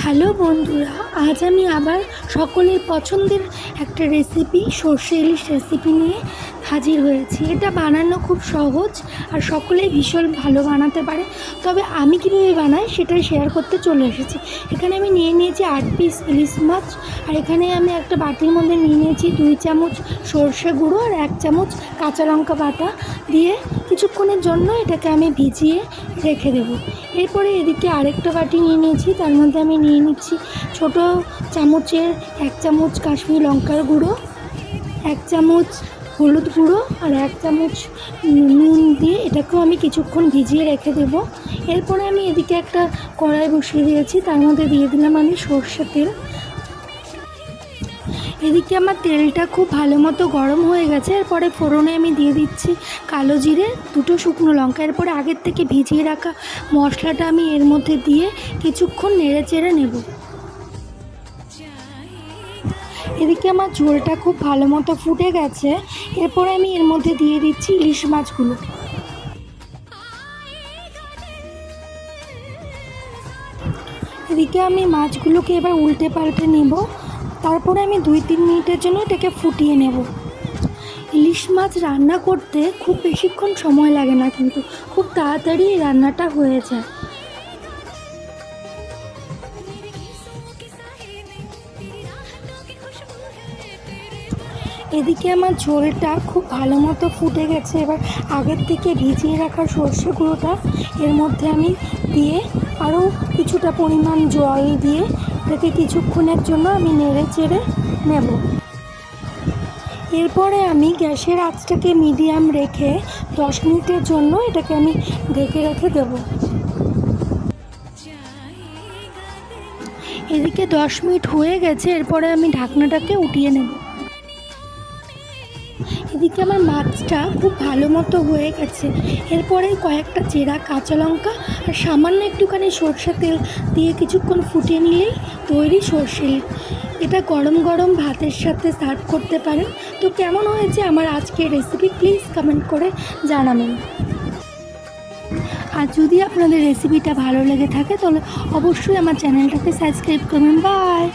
Hello বন্ধুরা, আজ আমি আবার সকলের পছন্দের একটা রেসিপি সর্ষে ইলিশ রেসিপি নিয়ে হাজির হয়েছি। এটা বানানো খুব সহজ আর সকলেই ভীষণ ভালো বানাতে পারে। তবে আমি কীভাবে বানাই সেটাই শেয়ার করতে চলে এসেছি। এখানে আমি নিয়ে নিয়েছি 8 পিস ইলিশ মাছ, আর এখানে আমি একটা বাটির মধ্যে নিয়ে নিয়েছি 2 চামচ সর্ষে গুঁড়ো আর 1 চামচ কাঁচা লঙ্কা বাটা দিয়ে কিছুক্ষণের জন্য এটাকে আমি ভিজিয়ে রেখে দেবো। এরপরে এদিকে আরেকটা বাটি নিয়ে নিয়েছি, তার মধ্যে আমি নিয়ে নিচ্ছি ছোটো চামচের 1 চামচ কাশ্মীরি লঙ্কার গুঁড়ো, 1 চামচ হলুদ গুঁড়ো আর 1 চামচ নুন দিয়ে এটাকেও আমি কিছুক্ষণ ভিজিয়ে রেখে দেব। এরপরে আমি এদিকে একটা কড়াই বসিয়ে দিয়েছি, তার মধ্যে দিয়ে দিলাম আমি সর্ষের তেল। এদিকে আমার তেলটা খুব ভালো মতো গরম হয়ে গেছে। এরপরে ফোড়নে আমি দিয়ে দিচ্ছি কালো জিরে, 2টো শুকনো লঙ্কা। এরপরে আগের থেকে ভিজিয়ে রাখা মশলাটা আমি এর মধ্যে দিয়ে কিছুক্ষণ নেড়ে চেড়ে নেব। এদিকে আমার ঝোলটা খুব ভালো মতো ফুটে গেছে। এরপরে আমি এর মধ্যে দিয়ে দিচ্ছি ইলিশ মাছগুলো। এদিকে আমি মাছগুলোকে এবার উল্টে পাল্টে নেব। তারপরে আমি 2-3 মিনিটের জন্য এটাকে ফুটিয়ে নেব। ইলিশ মাছ রান্না করতে খুব বেশিক্ষণ সময় লাগে না, কিন্তু খুব তাড়াতাড়ি রান্নাটা হয়ে যায়। এদিকে আমার ঝোলটা খুব ভালো মতো ফুটে গেছে। এবার আগের থেকে ভিজিয়ে রাখা সর্ষে গুঁড়োটা এর মধ্যে আমি দিয়ে আরও কিছুটা পরিমাণ জল দিয়ে এটাকে কিছুক্ষণের জন্য আমি নেড়ে চেড়ে নেব। এরপরে আমি গ্যাসের আঁচটাকে মিডিয়াম রেখে 10 মিনিটের জন্য এটাকে আমি ঢেকে রেখে দেব। এদিকে 10 মিনিট হয়ে গেছে। এরপরে আমি ঢাকনাটাকে উঠিয়ে নেব। এদিকে আমার মাছটা খুব ভালো মতো হয়ে গেছে। এরপরে কয়েকটা চেরা কাঁচা লঙ্কা আর সামান্য একটুখানি সর্ষের তেল দিয়ে কিছুক্ষণ ফুটিয়ে নিলেই তৈরি সর্ষে ইলিশ। এটা গরম গরম ভাতের সাথে সার্ভ করতে পারেন। তো কেমন হয়েছে আমার আজকের রেসিপি প্লিজ কমেন্ট করে জানাবেন। আর যদি আপনাদের রেসিপিটা ভালো লেগে থাকে তাহলে অবশ্যই আমার চ্যানেলটাকে সাবস্ক্রাইব করবেন। বাই।